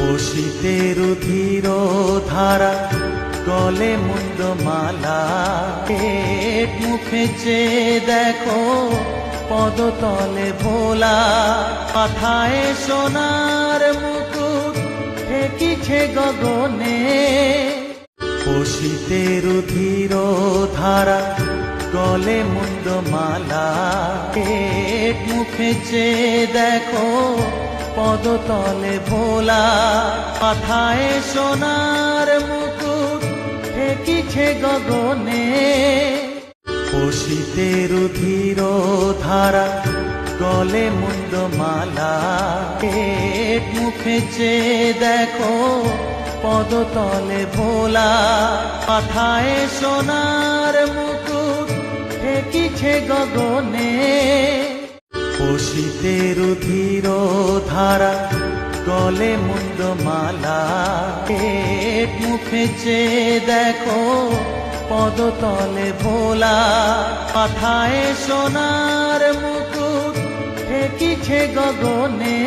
বসিতে রুধির ধারা গলে মুন্ডমালা পেট মুখে চেয়ে দেখো পদতলে ভোলা মাথায় সোনার মুকুট ঠেকিছে গগনে বসিতে রুধির ধারা গলে মুন্ডমালা পেট মুখে চেয়ে দেখো পদতলে ভোলা মাথায় সোনার মুকুট ঠেকিছে গগনে বসিতে রুধির ধারা গলে মুন্ডমালা পেট মুখে চেয়ে দেখো পদতলে ভোলা মাথায় সোনার মুকুট ঠেকিছে গগনে বসিতে রুধির ধারা গলে মুন্ডমালা পেট মুখে চেয়ে দেখো পদতলে ভোলা মাথায় সোনার মুকুট ঠেকিছে গগনে।